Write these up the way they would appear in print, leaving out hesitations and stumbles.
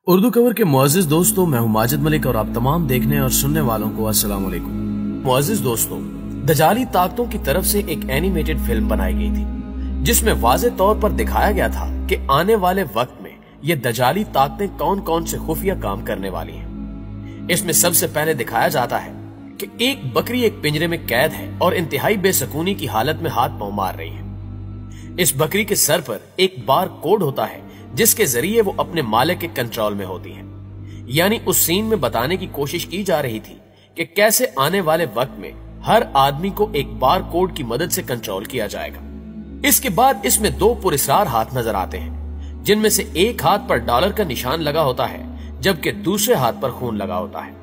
Urdu cover के मुअज़्ज़िज़ दोस्तों, मैं हूं माजिद मलिक और आप तमाम देखने और सुनने वालों को अस्सलाम वालेकुम। मुअज़्ज़िज़ दोस्तों, दजाली ताकतों की तरफ से एक एनिमेटेड फिल्म बनाई गई थी जिसमें वाज़े तौर पर दिखाया गया था कि आने वाले वक्त में ये दजाली ताकतें कौन कौन से खुफिया काम करने वाली हैं। इसमें सबसे पहले दिखाया जाता है कि एक बकरी एक पिंजरे में कैद है और इंतहाई बेसकूनी की हालत में हाथ पांव मार रही है। इस बकरी के सर पर एक बार कोड होता है जिसके जरिए वो अपने मालिक के कंट्रोल में होती है। यानी उस सीन में बताने की कोशिश की जा रही थी कि कैसे आने वाले वक्त में हर आदमी को एक बार कोड की मदद से कंट्रोल किया जाएगा। इसके बाद इसमें दो पुरस्कार हाथ नजर आते हैं जिनमें से एक हाथ पर डॉलर का निशान लगा होता है जबकि दूसरे हाथ पर खून लगा होता है,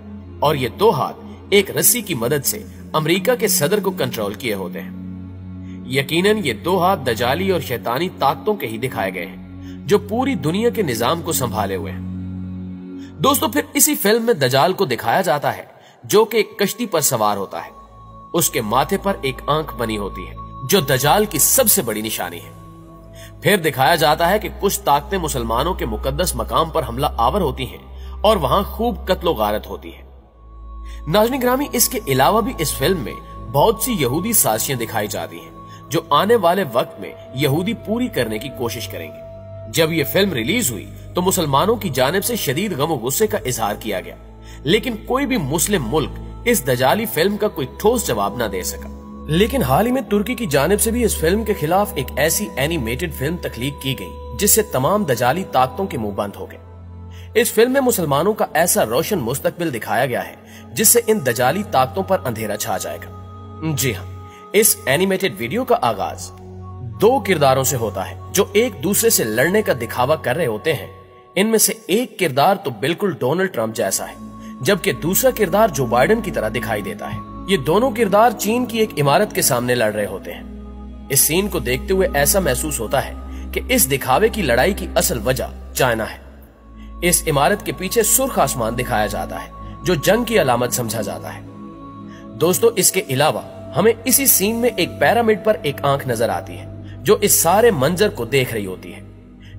और ये दो हाथ एक रस्सी की मदद से अमेरिका के सदर को कंट्रोल किए होते हैं। यकीनन ये दो हाथ दजाली और शैतानी ताकतों के ही दिखाए गए हैं जो पूरी दुनिया के निजाम को संभाले हुए हैं। दोस्तों, फिर इसी फिल्म में दजाल को दिखाया जाता है जो कि एक कश्ती पर सवार होता है। उसके माथे पर एक आंख बनी होती है जो दजाल की सबसे बड़ी निशानी है। फिर दिखाया जाता है कि कुछ ताकतें मुसलमानों के मुकद्दस मकाम पर हमला आवर होती हैं और वहां खूब कत्लो गारत होती है। नाज़रीन ग्रामी, इसके अलावा भी इस फिल्म में बहुत सी यहूदी साजिशें दिखाई जाती हैं जो आने वाले वक्त में यहूदी पूरी करने की कोशिश करेंगे। जब यह फिल्म रिलीज हुई तो मुसलमानों की जानिब से शदीद गम और गुस्से का इजहार किया गया, लेकिन कोई भी मुस्लिम मुल्क इस दजाली फिल्म का कोई ठोस जवाब न दे सका। लेकिन हाल ही में तुर्की की जानिब से भी इस फिल्म के खिलाफ एक ऐसी एनिमेटेड फिल्म तख्लीक की गई जिससे तमाम दजाली ताकतों के मुंह बंद हो गए। इस फिल्म में मुसलमानों का ऐसा रोशन मुस्तकबिल दिखाया गया है जिससे इन दजाली ताकतों पर अंधेरा छा जाएगा। जी हाँ, इस एनिमेटेड वीडियो का आगाज दो किरदारों से होता है जो एक दूसरे से लड़ने का दिखावा कर रहे होते हैं। इनमें से एक किरदार तो बिल्कुल डोनाल्ड ट्रंप जैसा है जबकि दूसरा किरदार जो बाइडेन की तरह दिखाई देता है। ये दोनों किरदार चीन की एक इमारत के सामने लड़ रहे होते हैं। इस सीन को देखते हुए ऐसा महसूस होता है कि इस दिखावे की लड़ाई की असल वजह चाइना है। इस इमारत के पीछे सुर्ख आसमान दिखाया जाता है जो जंग की अलामत समझा जाता है। दोस्तों, इसके अलावा हमें इसी सीन में एक पिरामिड पर एक आंख नजर आती है जो इस सारे मंजर को देख रही होती है,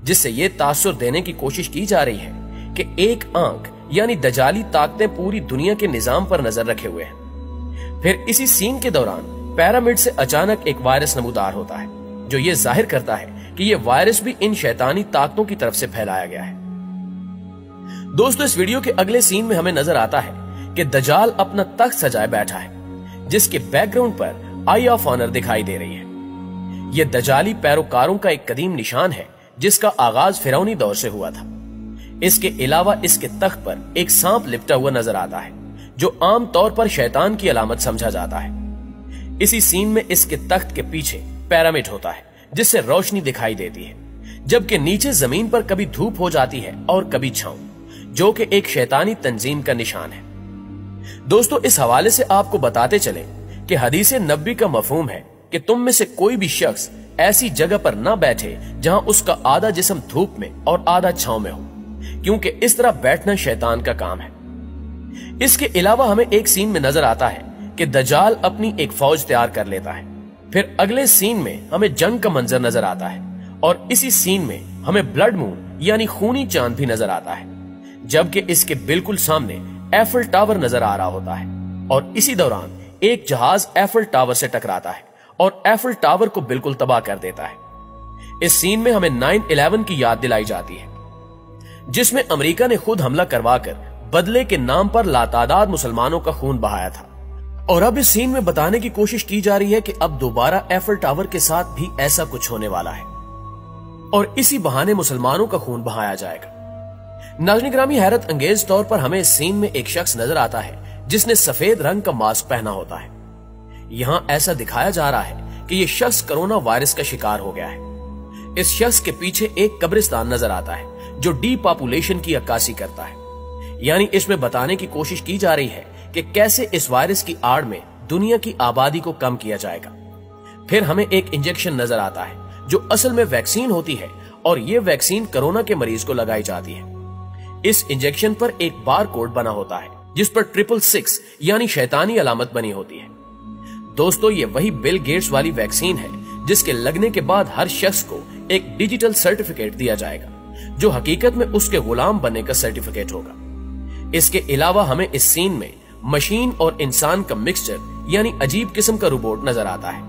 जिससे ये तासुर देने की कोशिश की जा रही है कि एक आंख यानी दजाली ताकतें पूरी दुनिया के निजाम पर नजर रखे हुए हैं। फिर इसी सीन के दौरान पिरामिड से अचानक एक वायरस नमूदार होता है जो ये जाहिर करता है कि ये वायरस भी इन शैतानी ताकतों की तरफ से फैलाया गया है। दोस्तों, इस वीडियो के अगले सीन में हमें नजर आता है कि दजाल अपना तख्त सजाए बैठा है जिसके बैकग्राउंड पर आई ऑफ ऑनर दिखाई दे रही है। यह दजाली पैरोकारों का एक कदीम निशान है जिसका आगाज फिरौनी दौर से हुआ था। इसके अलावा इसके तख्त पर एक सांप लिपटा हुआ नजर आता है जो आम तौर पर शैतान की अलामत समझा जाता है। इसी सीन में इसके तख्त के पीछे पिरामिड होता है जिससे रोशनी दिखाई देती है, जबकि नीचे जमीन पर कभी धूप हो जाती है और कभी छांव, जो कि एक शैतानी तंजीम का निशान है। दोस्तों, इस हवाले से आपको बताते चले कि हदीस नबी का मफहूम है कि तुम में से कोई भी शख्स ऐसी जगह पर ना बैठे जहां उसका आधा जिस्म धूप में और आधा छांव में हो, क्योंकि इस तरह बैठना शैतान का काम है। इसके अलावा हमें एक सीन में नजर आता है कि दजाल अपनी एक फौज तैयार कर लेता है। फिर अगले सीन में हमें जंग का मंजर नजर आता है और इसी सीन में हमें ब्लड मून यानी खूनी चांद भी नजर आता है, जबकि इसके बिल्कुल सामने एफिल टावर नजर आ रहा होता है और इसी दौरान एक जहाज एफिल टावर से टकराता है और एफिल टावर को बिल्कुल तबाह कर देता है। इस सीन में हमें 9/11 की याद दिलाई जाती है जिसमें अमेरिका ने खुद हमला करवाकर बदले के नाम पर लातादाद मुसलमानों का खून बहाया था। और अब इस सीन में बताने की कोशिश की जा रही है कि अब दोबारा एफिल टावर के साथ भी ऐसा कुछ होने वाला है और इसी बहाने मुसलमानों का खून बहाया जाएगा। नाज़रीन ग्रामी, हैरत अंगेज तौर पर हमें इस सीन में एक शख्स नजर आता है जिसने सफेद रंग का मास्क पहना होता है। यहां ऐसा दिखाया जा रहा है कि यह शख्स कोरोना वायरस का शिकार हो गया है। इस शख्स के पीछे एक कब्रिस्तान नजर आता है जो डीपॉपुलेशन की अक्कासी करता है। यानी इसमें बताने की कोशिश की जा रही है कि कैसे इस वायरस की आड़ में दुनिया की आबादी को कम किया जाएगा। फिर हमें एक इंजेक्शन नजर आता है जो असल में वैक्सीन होती है और यह वैक्सीन कोरोना के मरीज को लगाई जाती है। इस इंजेक्शन पर एक बार कोड बना होता है जिस पर 666 यानी शैतानी अलामत बनी होती है। दोस्तों, ये वही बिल गेट्स वाली वैक्सीन है जिसके लगने के बाद हर शख्स को एक डिजिटल सर्टिफिकेट दिया जाएगा जो हकीकत में उसके गुलाम बनने का सर्टिफिकेट होगा। इसके अलावा हमें इस सीन में मशीन और इंसान का मिक्सचर यानी अजीब किस्म का रोबोट नजर आता है,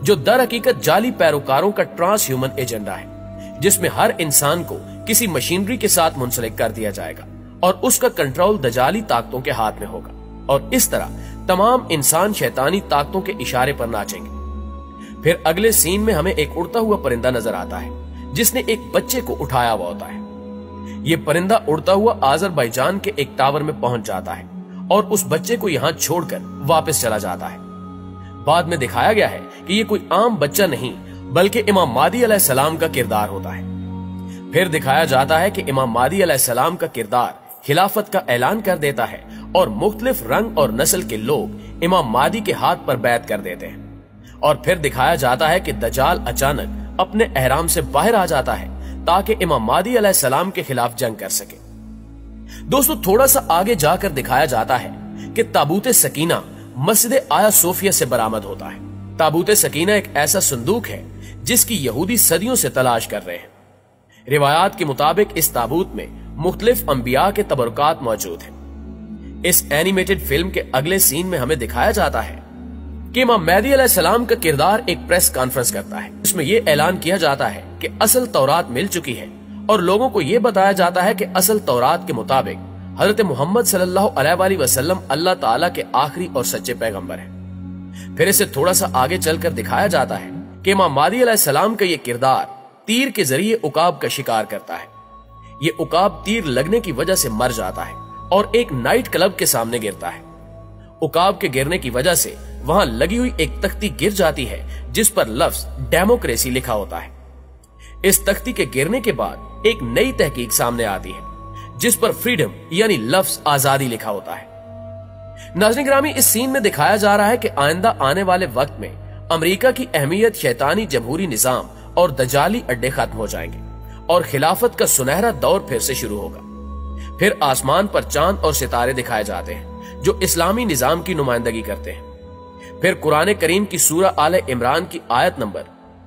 जो दर हकीकत जाली पैरोकारों का ट्रांस ह्यूमन एजेंडा है, जिसमें हर इंसान को किसी मशीनरी के साथ मुंसलिक कर दिया जाएगा और उसका कंट्रोल दजाली ताकतों के हाथ में होगा और इस तरह तमाम इंसान शैतानी ताकतों के इशारे पर नाचेंगे। फिर अगले सीन में हमें एक उड़ता हुआ परिंदा नजर आता है जिसने एक बच्चे को उठाया हुआ होता है। ये परिंदा उड़ता हुआ आज़रबाईजान के एक टावर में पहुंच जाता है और उस बच्चे को यहां छोड़कर वापस चला जाता है। बाद में दिखाया गया है कि ये कोई आम बच्चा नहीं बल्कि इमाम मादी अलैहिस्सलाम का किरदार होता है। फिर दिखाया जाता है कि इमाम मादी अलैहिस्सलाम का किरदार खिलाफत का ऐलान कर देता है और मुख्तलिफ रंग और नस्ल के लोग इमाम मादी के हाथ पर बैत कर देते हैं। और फिर दिखाया जाता है कि दज्जाल अचानक अपने एहराम से बाहर आ जाता है ताकि इमाम मादी अलैहिस्सलाम के खिलाफ जंग कर सके। दोस्तों, थोड़ा सा आगे जाकर दिखाया जाता है कि ताबूत सकीना मस्जिद आया सोफिया से बरामद होता है। ताबूत सकीना एक ऐसा संदूक है जिसकी यहूदी सदियों से तलाश कर रहे हैं। रिवायात के मुताबिक इस ताबूत में मुख्तलिफ अंबिया के तबरुकात मौजूद हैं। इस एनिमेटेड फिल्म के अगले सीन में हमें दिखाया जाता है कि इमाम महदी अलैहिस्सलाम का किरदार एक प्रेस कॉन्फ्रेंस करता है। इसमें यह ऐलान किया जाता है कि असल तौरात मिल चुकी है और लोगों को यह बताया जाता है कि असल तौरात के मुताबिक हजरत मोहम्मद सल्लल्लाहु अलैहि वसल्लम अल्लाह ताला के आखिरी और सच्चे पैगंबर हैं। फिर इसे थोड़ा सा आगे चलकर दिखाया जाता है कि इमाम महदी अलैहिस्सलाम का यह किरदार तीर के जरिए उकाब का शिकार करता है। ये उकाब तीर लगने की वजह से मर जाता है और एक नाइट क्लब के सामने गिरता है। उकाब के गिरने की वजह से वहां लगी हुई एक तख्ती गिर जाती है जिस पर लफ्ज डेमोक्रेसी लिखा होता है। इस तख्ती के गिरने के बाद एक नई तहकीक सामने आती है जिस पर फ्रीडम यानी लफ्ज आजादी लिखा होता है। नाज़रीन गिरामी, इस सीन में दिखाया जा रहा है कि आइंदा आने वाले वक्त में अमेरिका की अहमियत, शैतानी जमहूरी निजाम और दजाली अड्डे खत्म हो जाएंगे और खिलाफत का सुनहरा दौर फिर से शुरू होगा। फिर आसमान पर चांद और सितारे दिखाए जाते हैं जो इस्लामी निजाम की नुमाइंदगी करते हैं। फिर कुरान करीम की सूरह आले इमरान की आयत नंबर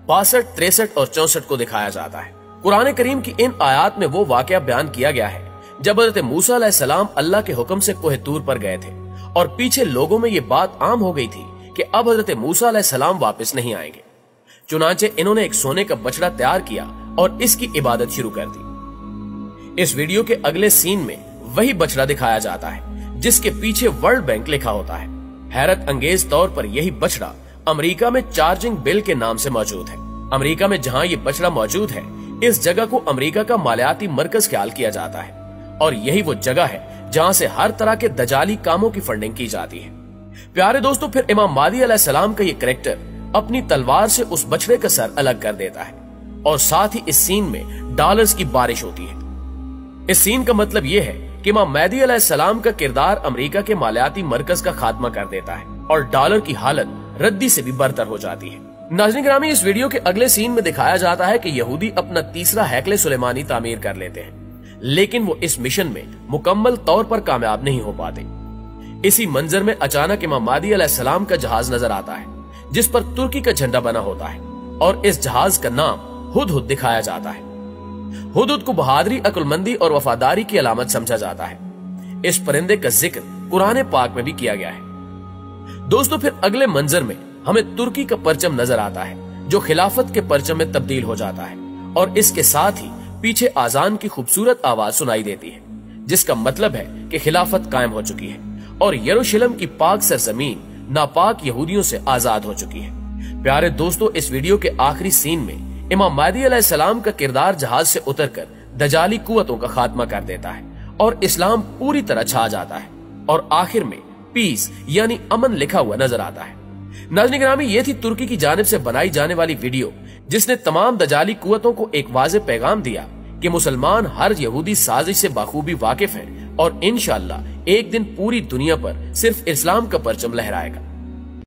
62, 63 और 64 को दिखाया जाता है। कुरान करीम की इन आयात में वो वाकया बयान किया गया है जब हज़रत मूसा अलैहिस्सलाम अल्लाह के हुक्म से कोहे तूर पर गए थे और पीछे लोगों में ये बात आम हो गई थी कि अब हज़रत मूसा अलैहिस्सलाम वापस नहीं आएंगे। चुनांचे इन्होंने एक सोने का बछड़ा तैयार किया और इसकी इबादत शुरू कर दी। इस वीडियो के अगले सीन में वही बछड़ा दिखाया जाता है जिसके पीछे वर्ल्ड बैंक लिखा होता है। हैरत अंगेज तौर पर यही बछड़ा अमेरिका में चार्जिंग बिल के नाम से मौजूद है। अमेरिका में जहां ये बछड़ा मौजूद है, इस जगह को अमेरिका का मालियाती मरकज ख्याल किया जाता है और यही वो जगह है जहां से हर तरह के दजाली कामों की फंडिंग की जाती है। प्यारे दोस्तों, फिर इमाम महदी अलैहिस्सलाम का ये कैरेक्टर अपनी तलवार से उस बछड़े का सर अलग कर देता है और साथ ही इस सीन में डॉलर्स की बारिश होती है। इस सीन का मतलब यह है कि इमाम महदी अलैहिस्सलाम का किरदार अमेरिका के मालियाती मरकज का खात्मा कर देता है और डॉलर की हालत रद्दी से भी बरतर हो जाती है। नाज़रीन गिरामी, इस वीडियो के अगले सीन में दिखाया जाता है कि यहूदी अपना तीसरा हैकले सुलेमानी तामीर कर लेते हैं, लेकिन वो इस मिशन में मुकम्मल तौर पर कामयाब नहीं हो पाते। इसी मंजर में अचानक इमाम महदी अलैहिस्सलाम का जहाज नजर आता है जिस पर तुर्की का झंडा बना होता है और इस जहाज का नाम हुदहुद दिखाया जाता है। हुदहुद को बहादुरी, अक्लमंदी और वफादारी की अलामत समझा जाता है। इस परिंदे का जिक्र कुरान पाक में भी किया गया है। दोस्तों, फिर अगले मंजर में हमें तुर्की का परचम नजर आता है जो खिलाफत के परचम में तब्दील हो जाता है और इसके साथ ही पीछे आजान की खूबसूरत आवाज सुनाई देती है जिसका मतलब है कि खिलाफत कायम हो चुकी है और यरूशलेम की पाक सरजमीन नापाक यहूदियों से आजाद हो चुकी है। प्यारे दोस्तों, इस वीडियो के आखिरी सीन में इमाम महदी अलैहिस्सलाम का किरदार जहाज से उतरकर दजाली कुव्वतों का खात्मा कर देता है और इस्लाम पूरी तरह छा जाता है और आखिर में पीस यानी अमन लिखा हुआ नजर आता है। नाज़रीन गिरामी, ये थी तुर्की की जानिब से बनाई जाने वाली वीडियो जिसने तमाम दजाली कुव्वतों को एक वाज़ेह पैगाम दिया कि मुसलमान हर यहूदी साजिश से बाखूबी वाकिफ हैं और इंशाअल्लाह एक दिन पूरी दुनिया पर सिर्फ इस्लाम का परचम लहराएगा।